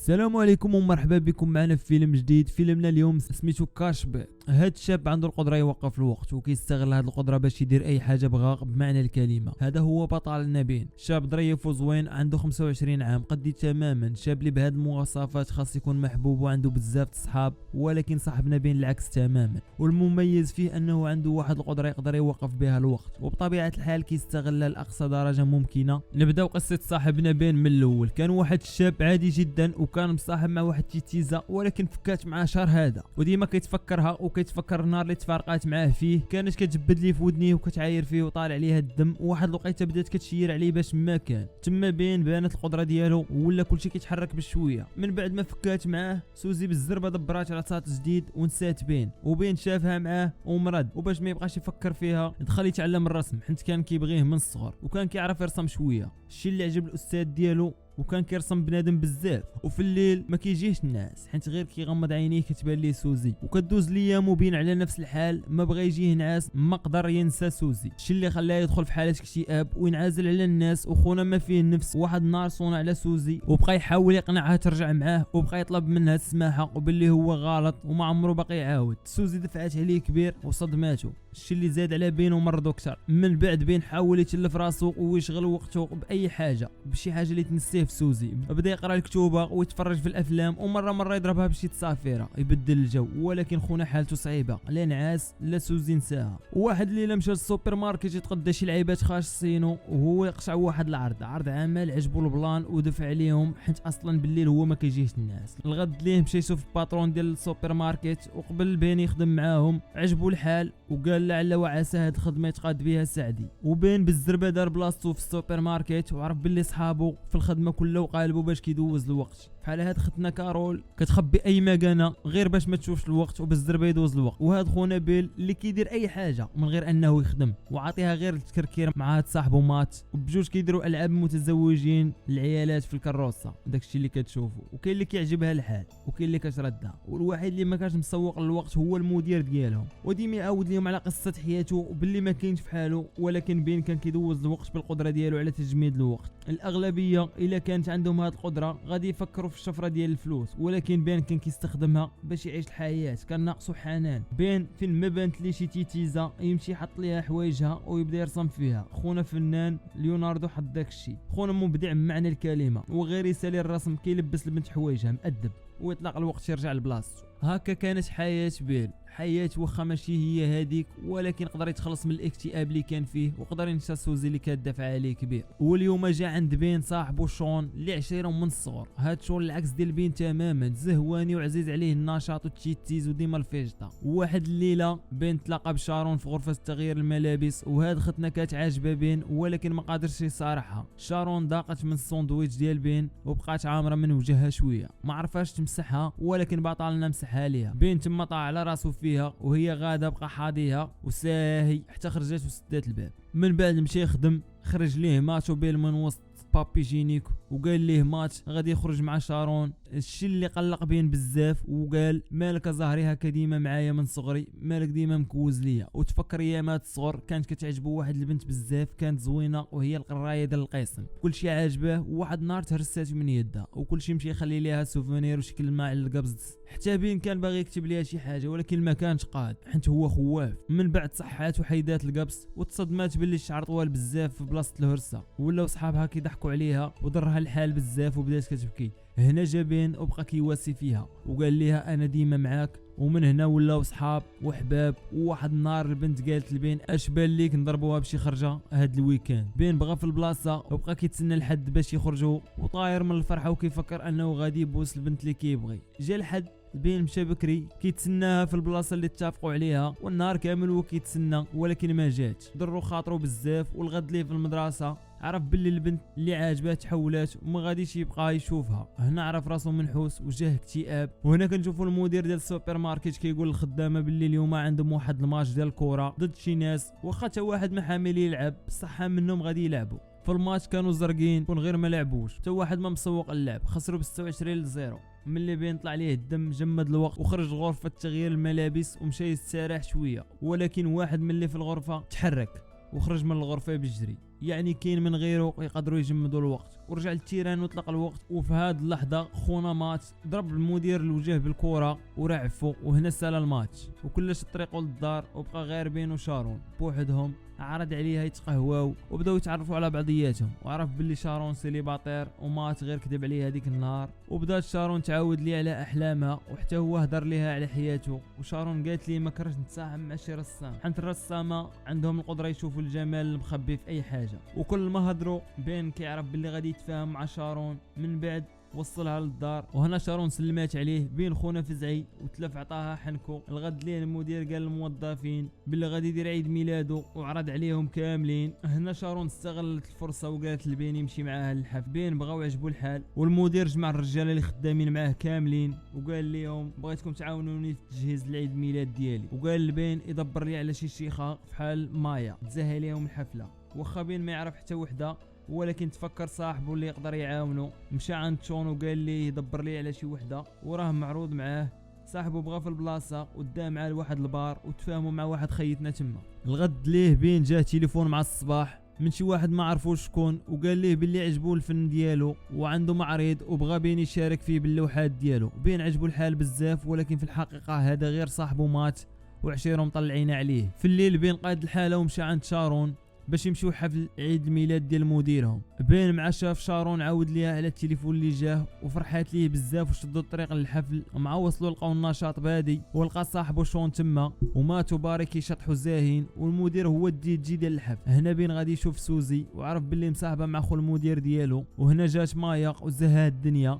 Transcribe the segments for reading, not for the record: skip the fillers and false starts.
السلام عليكم ومرحبا بكم معنا في فيلم جديد. فيلمنا اليوم سميتو كاشبيت. هاد الشاب عنده القدره يوقف الوقت وكيستغل هاد القدره باش يدير اي حاجه بغا بمعنى الكلمه. هذا هو بطلنا بين، شاب ظريف وزوين عنده 25 عام قدي تماما، شاب اللي بهاد المواصفات خاص يكون محبوب وعنده بزاف الصحاب، ولكن صاحبنا بين العكس تماما، والمميز فيه انه عنده واحد القدره يقدر يوقف بها الوقت وبطبيعه الحال كيستغلها لاقصى درجه ممكنه. نبداو قصه صاحبنا بين من الاول. كان واحد الشاب عادي جدا وكان مصاحب مع واحد تيتيزا، ولكن فكات معاه شهر هذا وديما كيتفكرها وكيتفكر النهار اللي تفارقات معاه فيه. كانت كتجبد ليه في ودنيه وكتعاير فيه وطالع عليها الدم، وواحد الوقيته بدات كتشير عليه باش ما كان تما بين بانت القدره ديالو ولا كلشي كيتحرك بشويه. من بعد ما فكات معاه سوزي بالزربه دبرات على صات جديد ونسات بين، وبين شافها معاه ومرض، وباش ما يبقاش يفكر فيها دخل يتعلم الرسم حيت كان كيبغيه من الصغر وكان كيعرف يرسم شويه، الشيء اللي عجب الاستاذ ديالو، وكان كيرسم بنادم بزاف. وفي الليل ما كيجيش الناس حيت غير كيغمض عينيه كتبان ليه سوزي، وكدوز الايام وبين على نفس الحال ما بغى يجيه نعاس، ما قدر ينسى سوزي، الشيء اللي خلاه يدخل في حاله اكتئاب وينعزل على الناس. وخونا ما فيه النفس واحد النهار صونا على سوزي وبقى يحاول يقنعها ترجع معاه، وبقى يطلب منها السماحه وباللي هو غلط وما عمره باقي يعاود. سوزي دفعت عليه كبير وصدماته، الشيء اللي زاد على بين ومرضو اكثر. من بعد بين حاول يتلف راسو ويشغل وقته باي حاجه، بشي حاجه اللي تنسيه في سوزي. بدا يقرا الكتوبه ويتفرج في الافلام، ومره يضربها بشي تصافيره يبدل الجو، ولكن خونا حالته صعيبه، لا نعاس لا سوزي نساها. واحد الليله مشى للسوبر ماركت يتقدى شي لعيبات خاصينو، وهو يقشع واحد العرض عمل عجبو البلان ودفع عليهم حيت اصلا بالليل هو ما كيجيش الناس. الغد ليه مشى يشوف الباترون ديال السوبر ماركت، وقبل بين يخدم معاهم عجبو الحال وقال لعل وعسى هاد الخدمه يتقاد بها سعدي. وبين بالزربه دار بلاصتو في السوبر ماركت وعرف باللي صحابو في الخدمه كلها وقالبو باش كيدوز الوقت. بحال هاد ختنا كارول كتخبي اي مكانه غير باش ما تشوفش الوقت وبالزربه يدوز الوقت. وهاد خونا بيل اللي كيدير اي حاجه من غير انه يخدم، وعاطيها غير التكركير مع هاد صاحبو مات، وبجوج كيديروا العاب متزوجين العيالات في الكروسه، داكشي اللي كتشوفوا. وكاين اللي كيعجبها الحال وكاين اللي كتردها، والوحيد اللي ما كانش مسوق للوقت هو المدير ديالهم، وديما يعاود لهم على قصه حياته وباللي ما كاينش في حاله. ولكن بين كان كيدوز الوقت بالقدره ديالو على تجميد الوقت. الاغلبيه الا كانت عندهم هاد القدره غادي يفكروا في الشفره ديال الفلوس، ولكن بين كان كيستخدمها باش يعيش الحياه. كان ناقصو حنان. بين فين ما بانت لي شي تيتيزا يمشي يحط ليها حوايجها ويبدا يرسم فيها. خونا فنان ليوناردو حط داكشي، خونا مبدع بمعنى الكلمه، وغير يسالي الرسم كيلبس البنت حوايجها مؤدب ويطلق الوقت يرجع لبلاصتو. هكا كانت حياه بيل، حياة واخا ماشي هي هذيك، ولكن قدر يتخلص من الاكتئاب اللي كان فيه وقدر ينسى سوزي اللي كتدافع عليه كبير. واليوم جا عند بين صاحبو شون اللي عشيره من الصغر. هاد شون العكس ديال بين تماما، زهواني وعزيز عليه النشاط والتيتيز وديما الفيجطه. واحد الليله بين تلاقى بشارون في غرفه تغيير الملابس، وهاد ختنا كانت عاجبه بين ولكن ما قادرش يصارحها. شارون ضاقت من الساندويتش ديال بين وبقات عامره من وجهها شويه، ما عرفاش تمسحها ولكن بطلنا مسحها ليها. بين تما طاع على راسو فيها وهي غاده بقى حاضيها وساهي حتى خرجت وسدات الباب. من بعد مشى يخدم، خرج ليه ماتو بيل من وسط بابي جينيك وقال ليه مات غادي يخرج مع شارون. الشيء اللي قلق بين بزاف، وقال مالك زهري هكا ديما معايا من صغري، مالك ديما مكوز ليا. وتفكر ايامات الصغر كانت كتعجبو واحد البنت بزاف، كانت زوينه وهي القرايه ديال القسم، كلشي عاجبه. وواحد النهار تهرسات من يدها وكلشي مشى يخلي ليها سوفونير وشكل ما على القبض. حتى بين كان باغي يكتب ليها شي حاجه ولكن ما كانش قاد حيت هو خواف. من بعد صحات وحيدات القبص وتصدمات باللي الشعر طوال بزاف في بلاصه الهرسه، ولاو صحابها كيضحكوا عليها وضرها الحال بزاف وبدات كتبكي. هنا جا بين وبقى كيواسي فيها وقال ليها انا ديما معاك. ومن هنا ولاو صحاب وحباب. وواحد النهار البنت قالت لبين اش بان ليك نضربوها بشي خرجه هاد الويكاند. بين بغى في البلاصه وبقى كيتسنى لحد باش يخرجوا وطاير من الفرحه وكيفكر انه غادي يبوس البنت اللي كيبغي. جا الحد بين مشى بكري كيتسناها في البلاصه اللي اتفقوا عليها، والنهار كامل هو كيتسنى ولكن ما جاتش. ضرو خاطرو بزاف، والغد ليه في المدرسه عرف باللي البنت اللي عاجباه تحولات وما غاديش يبقى يشوفها. هنا عرف راسو منحوس وجاه اكتئاب. وهنا كنشوفوا المدير ديال السوبر ماركت كيقول للخدامه باللي اليوم عندهم واحد الماتش ديال الكره ضد شي ناس، واخا حتى واحد ما حامل يلعب بصح منهم غادي يلعبوا. في الماتش كانوا زرقين كون غير ما لعبوش، حتى واحد ما مسوق اللعب، خسروا ب 26-0. ملي بين طلع ليه الدم جمد الوقت وخرج غرفه تغيير الملابس ومشى يستراح شويه، ولكن واحد من اللي في الغرفه تحرك وخرج من الغرفه بجري، يعني كاين من غيره يقدروا يجمدوا الوقت. ورجع للتيران وطلق الوقت. وفي هذه اللحظه خونا مات، ضرب المدير الوجه بالكره ورعفو، وهنا سال الماتش وكلش طريقه للدار، وبقى غير بين وشارون بوحدهم. عرض عليها يتقهواو وبداو يتعرفوا على بعضياتهم، وعرف باللي شارون سيليباتير ومات غير كذب عليها هذيك النهار. وبدات شارون تعاود لي على احلامها، وحتى هو هدر ليها على حياته. وشارون قالت لي ما كرهتش نتساهم مع شي رسام، حيت الرسامه عندهم القدره يشوفوا الجمال المخبي في اي حاجه. وكل ما هضروا بين كيعرف باللي غادي يتفاهم مع شارون. من بعد وصلها للدار، وهنا شارون سلمات عليه. بين خونا فزعي وتلف عطاها حنكو. الغد ليه المدير قال للموظفين باللي غادي يدير عيد ميلاده وعرض عليهم كاملين. هنا شارون استغلت الفرصه وقالت لبين يمشي معاها للحفل. بين بغاو يعجبوا الحال، والمدير جمع الرجال اللي خدامين معاه كاملين وقال لهم بغيتكم تعاونوني في تجهيز العيد ميلاد ديالي. وقال لبين يدبر لي على شي شيخه في حال مايا تزاهي ليهم الحفله. واخا بين ما يعرف حتى وحده، ولكن تفكر صاحبه اللي يقدر يعاونه. مشى عند شون وقال لي يدبر لي على شي وحده، وراه معروض معاه. صاحبه بغى في البلاصه ودا معاه لواحد البار، وتفاهموا مع واحد خيتنا تما. الغد ليه بين جاه تليفون مع الصباح من شي واحد ما عرفوش شكون، وقال ليه باللي عجبو الفن ديالو وعنده معرض وبغى بين يشارك فيه باللوحات ديالو. بين عجبو الحال بزاف، ولكن في الحقيقه هذا غير صاحبه مات وعشيرهم مطلعين عليه. في الليل بين قاد الحاله ومشى عند شارون باش يمشيو حفل عيد الميلاد ديال مديرهم. بين مع شاف شارون عاود ليها على التليفون اللي جاه، وفرحات ليه بزاف وشدوا الطريق للحفل. مع وصلوا لقاو النشاط بادي، ولقى صاحبه شون تما وماتوا بارك يشطحوا زاهين. والمدير هو الدي جي ديال الحفل. هنا بين غادي يشوف سوزي وعرف باللي مصاحبه مع خو المدير ديالو. وهنا جات مايا وزهات الدنيا.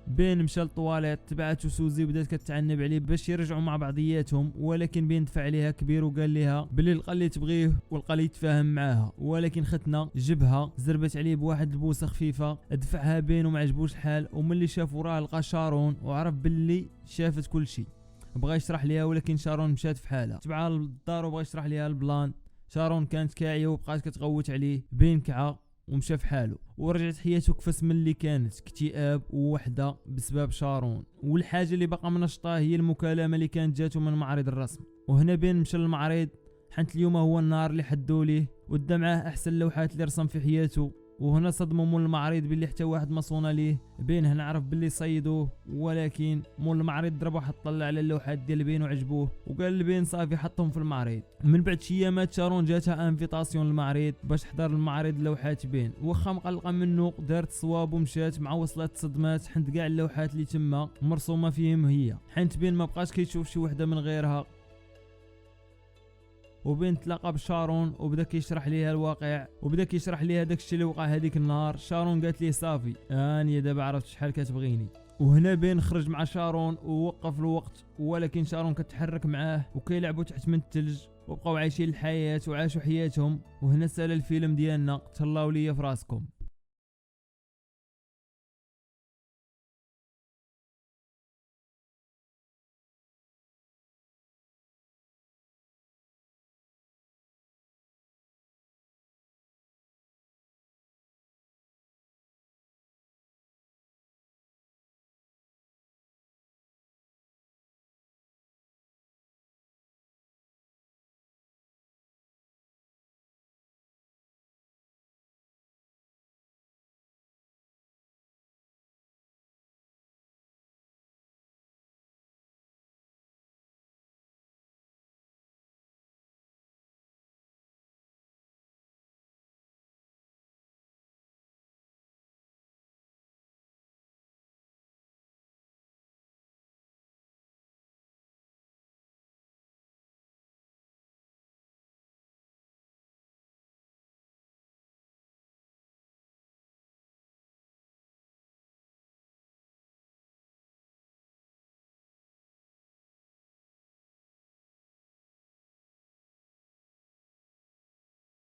بين مشى للطواليت، تبعته سوزي وبدات كتعنب عليه باش يرجعوا مع بعضياتهم. ولكن بين دفع عليها كبير وقال لها بلي لقى اللي تبغيه ولقى اللي يتفاهم معاها. ولكن ختنا جبها زربت عليه بواحد البوسه خفيفه، دفعها بين وما عجبوش الحال. وملي شاف وراه لقى شارون وعرف باللي شافت كل شيء. بغى يشرح ليها ولكن شارون مشات في حالها. تبعها للدار وبغى يشرح ليها البلان. شارون كانت كاعيه وبقات كتغوت عليه. بين كعا ومشى في حاله، ورجعت حياته كفس من اللي كانت، اكتئاب ووحده بسبب شارون. والحاجه اللي بقى منشطه هي المكالمه اللي كانت جاته من معرض الرسم. وهنا بين مشى للمعرض، حنت اليوم هو النهار اللي حدوا ليه ودا معاه احسن اللوحات اللي رسم في حياته. وهنا صدموا مول المعرض باللي حتى واحد ما صونا ليه. بين هنا عرف باللي صيدوه، ولكن مول المعرض ضرب واحد طلع على اللوحات ديال بين وعجبوه، وقال لبين صافي حطهم في المعرض. من بعد شي ايامات شارون جاتها انفيتاسيون للمعرض باش تحضر المعرض لوحات بين. واخا مقلقه منه دارت صواب ومشات. مع وصلت صدمات حنت كاع اللوحات اللي تما مرسومه فيهم هي، حنت بين ما بقاش كيشوف شي وحده من غيرها. وبين تلاقى بشارون وبدا كيشرح ليها الواقع، وبدا كيشرح ليها داكشي اللي وقع هذيك النهار. شارون قالت ليه صافي اني دابا عرفت شحال كتبغيني. وهنا بين خرج مع شارون ووقف الوقت، ولكن شارون كتحرك معاه وكيلعبوا تحت من الثلج وبقاو عايشين الحياه وعاشوا حياتهم. وهنا سال الفيلم ديالنا، تهلاو ليا في راسكم.